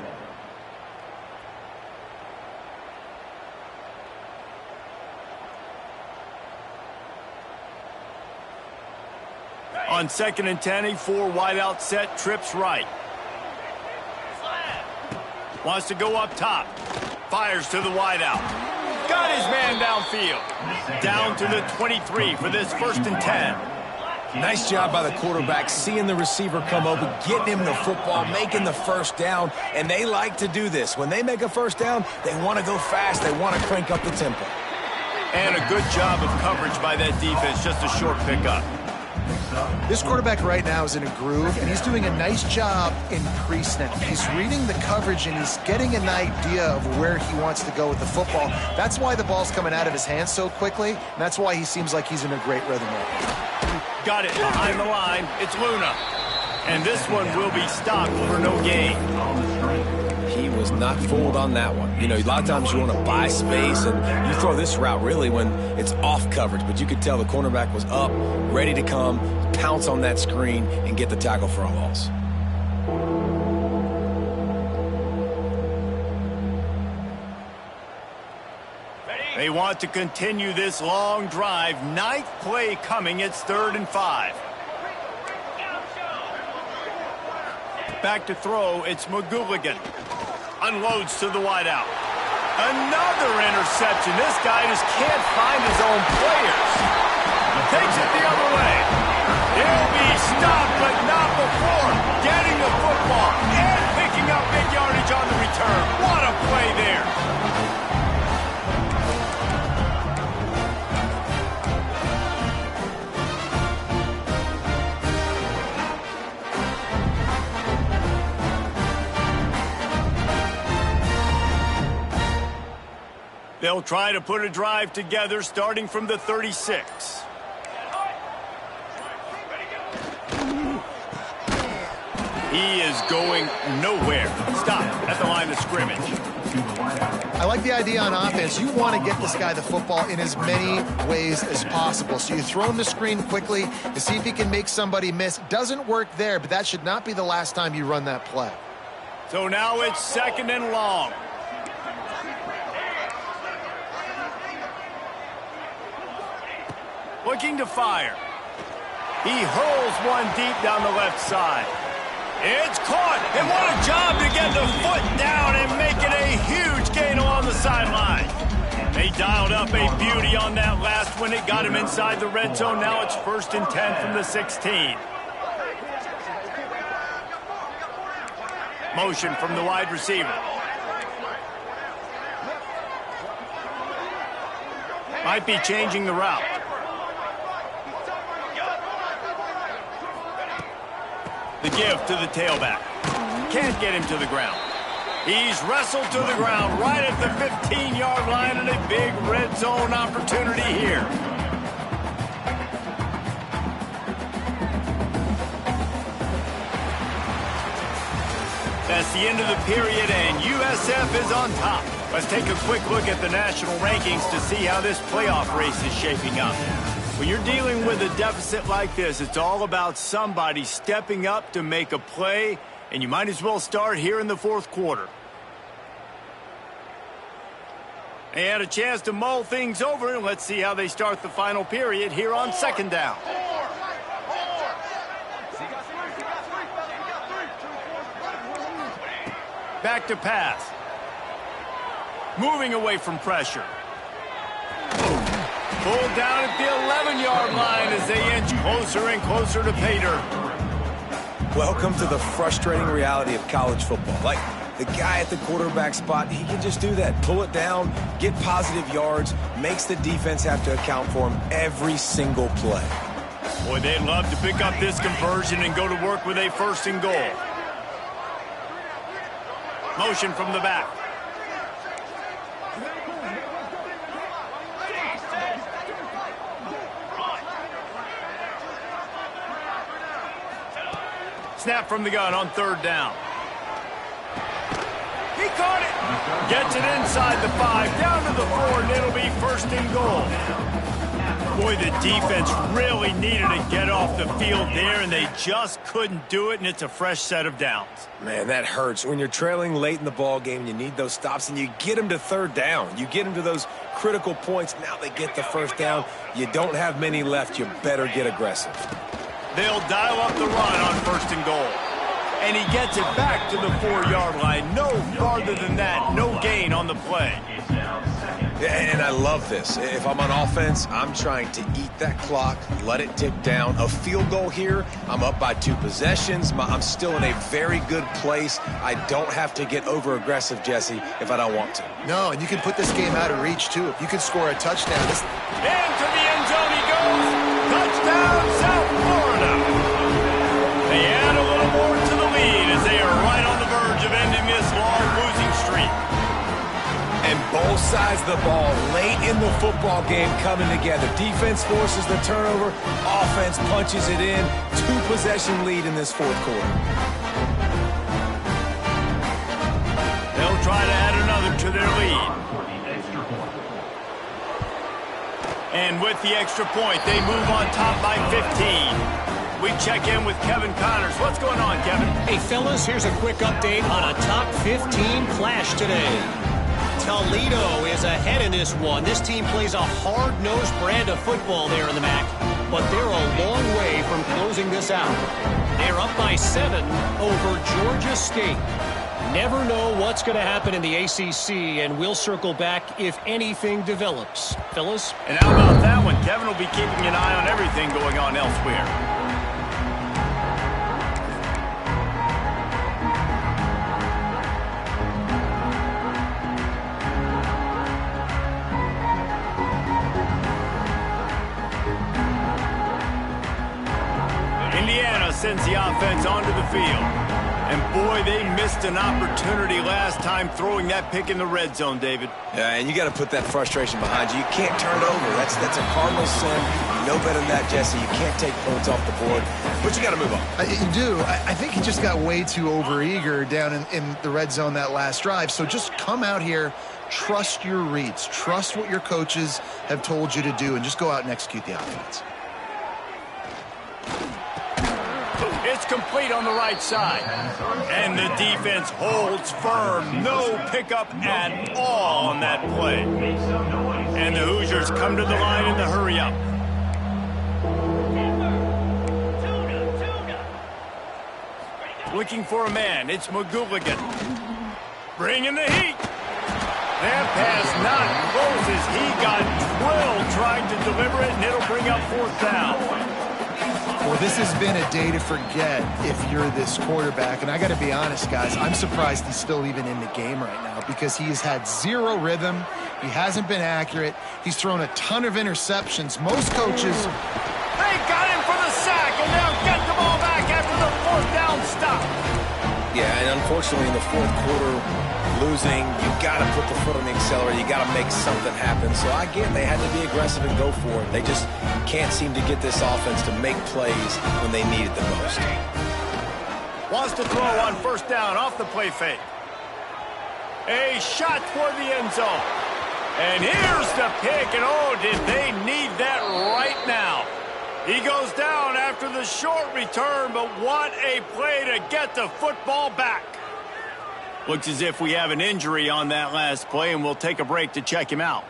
On 2nd and 10, a 4 wideout set, trips right. Wants to go up top. Fires to the wideout. Got his man downfield. Down to the 23 for this 1st and 10. Nice job by the quarterback, seeing the receiver come open, getting him the football, making the first down, and they like to do this. When they make a first down, they want to go fast. They want to crank up the tempo. And a good job of coverage by that defense, just a short pickup. This quarterback right now is in a groove, and he's doing a nice job in pre-snap. He's reading the coverage, and he's getting an idea of where he wants to go with the football. That's why the ball's coming out of his hands so quickly, and that's why he seems like he's in a great rhythm right now. Got it behind the line. It's Luna. And this one will be stopped for no gain. He was not fooled on that one. You know, a lot of times you want to buy space, and you throw this route really when it's off coverage. But you could tell the cornerback was up, ready to come, pounce on that screen, and get the tackle for a loss. They want to continue this long drive. 9th play coming. It's 3rd and 5. Back to throw. It's McGooligan. Unloads to the wideout. Another interception. This guy just can't find his own players. Takes it the other way. He'll be stopped, but not before getting the football and picking up big yardage on the return. What a play there. They'll try to put a drive together starting from the 36. He is going nowhere. Stop at the line of scrimmage. I like the idea on offense. You want to get this guy the football in as many ways as possible. So you throw him the screen quickly to see if he can make somebody miss. Doesn't work there, but that should not be the last time you run that play. So now it's 2nd and long. Looking to fire. He hurls one deep down the left side. It's caught, and what a job to get the foot down and make it a huge gain along the sideline. They dialed up a beauty on that last one. It got him inside the red zone. Now it's 1st and 10 from the 16. Motion from the wide receiver. Might be changing the route. The give to the tailback. Can't get him to the ground. He's wrestled to the ground right at the 15-yard line, and a big red zone opportunity here. That's the end of the period, and USF is on top. Let's take a quick look at the national rankings to see how this playoff race is shaping up. When you're dealing with a deficit like this, it's all about somebody stepping up to make a play, and you might as well start here in the fourth quarter. They had a chance to mull things over, and let's see how they start the final period here on second down. Back to pass. Moving away from pressure. Pulled down at the 11-yard line as they inch closer and closer to pay dirt. Welcome to the frustrating reality of college football. Like, the guy at the quarterback spot, he can just do that. Pull it down, get positive yards, makes the defense have to account for him every single play. Boy, they'd love to pick up this conversion and go to work with a first and goal. Motion from the back. Snap from the gun on third down. He caught it. Gets it inside the 5, down to the 4, and it'll be first and goal. Boy, the defense really needed to get off the field there, and they just couldn't do it, and it's a fresh set of downs. Man, that hurts. When you're trailing late in the ball game, you need those stops, and you get them to third down. You get them to those critical points. Now they get the first down. You don't have many left. You better get aggressive. They'll dial up the run on first and goal. And he gets it back to the 4-yard line. No farther than that. No gain on the play. And I love this. If I'm on offense, I'm trying to eat that clock, let it tick down. A field goal here, I'm up by 2 possessions. I'm still in a very good place. I don't have to get over-aggressive, Jesse, if I don't want to. No, and you can put this game out of reach, too. If you can score a touchdown. Into the end zone he goes. Touchdown, South Florida. They add a little more to the lead as they are right on the verge of ending this long losing streak. And both sides of the ball late in the football game coming together. Defense forces the turnover. Offense punches it in. 2-possession lead in this fourth quarter. They'll try to add another to their lead. And with the extra point, they move on top by 15. We check in with Kevin Connors. What's going on, Kevin? Hey, fellas, here's a quick update on a top 15 clash today. Toledo is ahead in this one. This team plays a hard-nosed brand of football there in the MAC, but they're a long way from closing this out. They're up by 7 over Georgia State. Never know what's going to happen in the ACC, and we'll circle back if anything develops. Fellas? And how about that one? Kevin will be keeping an eye on everything going on elsewhere. Indiana sends the offense onto the field. And boy, they missed an opportunity last time throwing that pick in the red zone, David. Yeah, and you got to put that frustration behind you. You can't turn it over. That's a cardinal sin. You know better than that, Jesse. You can't take points off the board, but you got to move on. You do. I think he just got way too overeager down in the red zone that last drive. So just come out here, trust your reads, trust what your coaches have told you to do, and just go out and execute the offense. It's complete on the right side. And the defense holds firm. No pickup at all on that play. And the Hoosiers come to the line in the hurry-up. Looking for a man. It's McGooligan. Bringing the heat. That pass not close as he got drilled trying to deliver it, and it'll bring up fourth down. Well, this has been a day to forget if you're this quarterback. And I got to be honest, guys, I'm surprised he's still even in the game right now because he has had zero rhythm. He hasn't been accurate. He's thrown a ton of interceptions. Most coaches... They got him for the sack, and now get the ball back after the fourth down stop. Yeah, and unfortunately, in the fourth quarter, losing, you got to put the foot on the accelerator. You got to make something happen. So I get they had to be aggressive and go for it. They just can't seem to get this offense to make plays when they need it the most. Wants to throw on first down off the play fake. A shot for the end zone. And here's the pick, and oh, did they need that right now. He goes down after the short return, but what a play to get the football back. Looks as if we have an injury on that last play, and we'll take a break to check him out.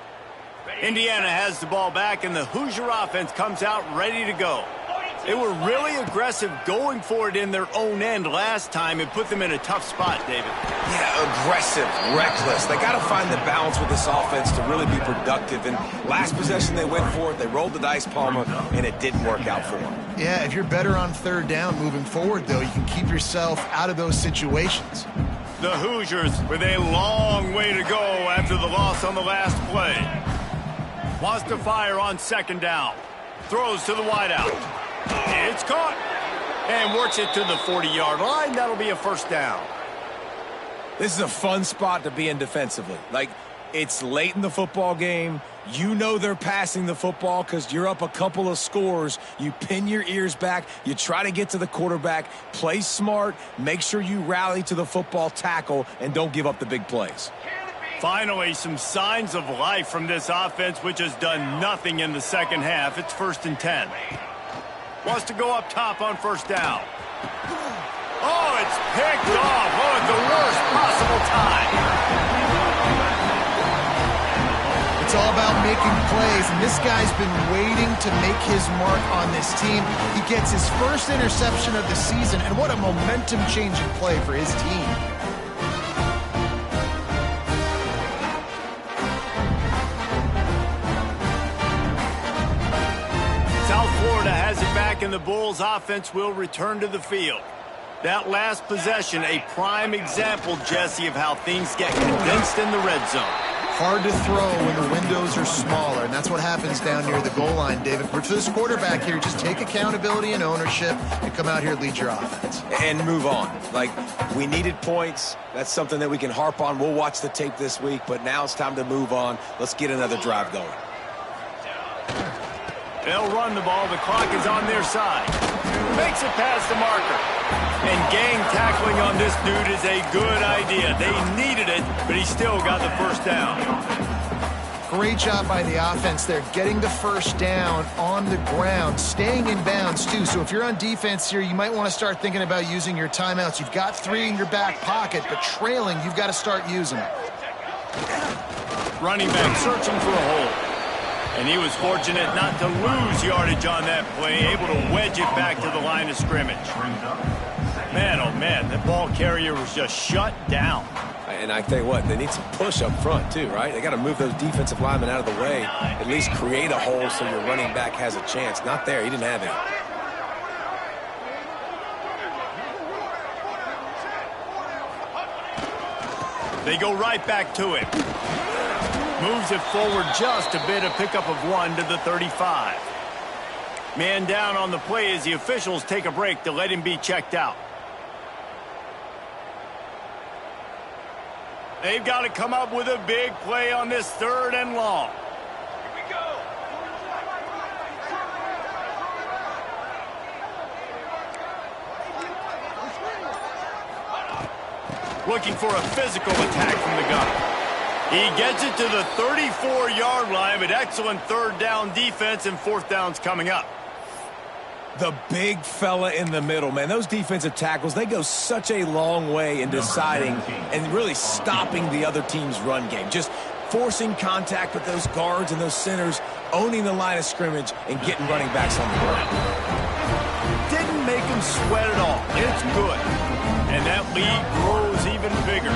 Indiana has the ball back, and the Hoosier offense comes out ready to go. They were really aggressive going for it in their own end last time and put them in a tough spot, David. Yeah, aggressive, reckless. They got to find the balance with this offense to really be productive. And last possession they went for it, they rolled the dice, Palmer, and it didn't work out for them. Yeah, if you're better on third down moving forward, though, you can keep yourself out of those situations. The Hoosiers with a long way to go after the loss on the last play. Wants to fire on second down. Throws to the wideout. It's caught. And works it to the 40-yard line. That'll be a first down. This is a fun spot to be in defensively. Like, it's late in the football game. You know they're passing the football because you're up a couple of scores. You pin your ears back. You try to get to the quarterback. Play smart. Make sure you rally to the football tackle and don't give up the big plays. Finally, some signs of life from this offense, which has done nothing in the second half. It's 1st and 10. Wants to go up top on first down. Oh, it's picked off. Oh, at the worst possible time. It's all about making plays, and this guy's been waiting to make his mark on this team. He gets his first interception of the season, and what a momentum-changing play for his team. South Florida has it back, and the Bulls offense will return to the field. That last possession, a prime example, Jesse, of how things get condensed in the red zone. Hard to throw when the windows are smaller, and that's what happens down near the goal line, David. But for this quarterback here, just take accountability and ownership and come out here and lead your offense. And move on. Like, we needed points. That's something that we can harp on. We'll watch the tape this week, but now it's time to move on. Let's get another drive going. They'll run the ball. The clock is on their side. Makes it past the marker. And gang tackling on this dude is a good idea. They needed it, but he still got the first down. Great job by the offense there, getting the first down on the ground, staying in bounds too. So if you're on defense here, you might want to start thinking about using your timeouts. You've got 3 in your back pocket, but trailing, you've got to start using them. Running back searching for a hole. And he was fortunate not to lose yardage on that play, able to wedge it back to the line of scrimmage. Man, oh man, the ball carrier was just shut down. And I tell you what, they need some push up front too, right? They got to move those defensive linemen out of the way, at least create a hole so your running back has a chance. Not there, he didn't have it. They go right back to him. Moves it forward just a bit, a pickup of 1 to the 35. Man down on the play as the officials take a break to let him be checked out. They've got to come up with a big play on this 3rd and long. Here we go. Looking for a physical attack from the gun. He gets it to the 34-yard line, but excellent 3rd down defense, and 4th down's coming up. The big fella in the middle, man. Those defensive tackles, they go such a long way in deciding and really stopping the other team's run game. Just forcing contact with those guards and those centers, owning the line of scrimmage, and getting running backs on the ground. Didn't make him sweat at all. It's good. And that lead grows even bigger.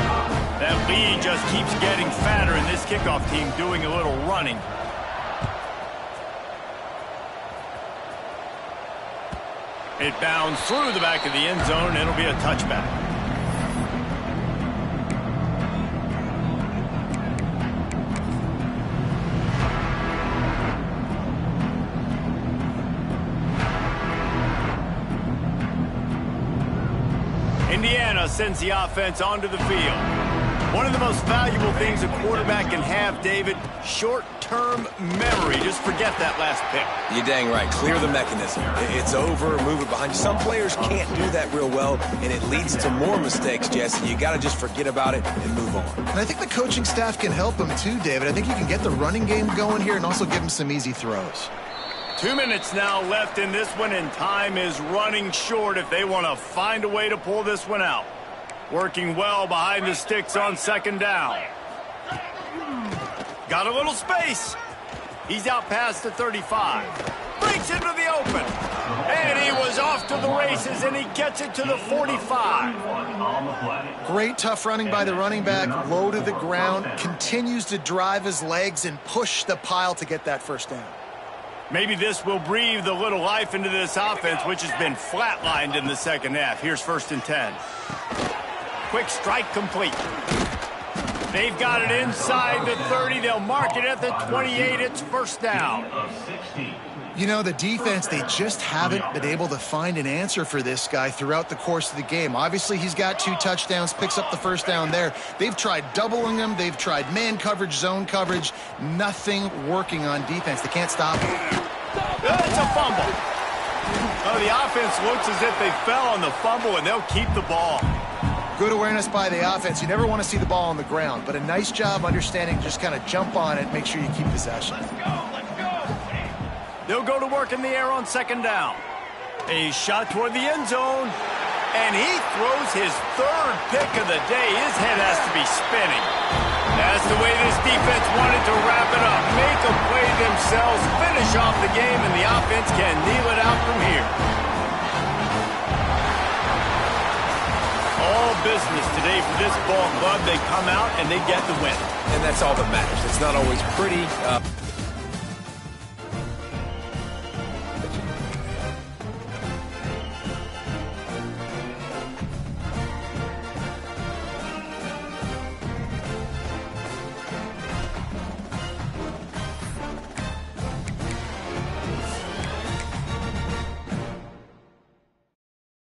That lead just keeps getting fatter, and this kickoff team doing a little running. It bounds through the back of the end zone, and it'll be a touchback. Indiana sends the offense onto the field. One of the most valuable things a quarterback can have, David, short-term memory. Just forget that last pick. You're dang right. Clear the mechanism. It's over, move it behind you. Some players can't do that real well, and it leads to more mistakes, Jesse. You got to just forget about it and move on. And I think the coaching staff can help him too, David. I think you can get the running game going here and also give him some easy throws. 2 minutes now left in this one, and time is running short if they want to find a way to pull this one out. Working well behind the sticks on second down. Got a little space. He's out past the 35. Breaks into the open. And he was off to the races, and he gets it to the 45. Great tough running by the running back. Low to the ground. Continues to drive his legs and push the pile to get that first down. Maybe this will breathe a little life into this offense, which has been flatlined in the second half. Here's 1st and 10. Quick strike complete. They've got it inside the 30. They'll mark it at the 28. It's first down. You know, the defense, they just haven't been able to find an answer for this guy throughout the course of the game. Obviously, he's got 2 touchdowns, picks up the first down there. They've tried doubling him. They've tried man coverage, zone coverage. Nothing working on defense. They can't stop him. It's a fumble. Oh, the offense looks as if they fell on the fumble, and they'll keep the ball. Good awareness by the offense. You never want to see the ball on the ground, but a nice job understanding, just kind of jump on it, make sure you keep possession. They'll go to work in the air on second down. A shot toward the end zone, and he throws his 3rd pick of the day. His head has to be spinning. That's the way this defense wanted to wrap it up. Make a play themselves, finish off the game, and the offense can kneel it out from here. All business today for this ball club. They come out and they get the win. And that's all that matters. It's not always pretty.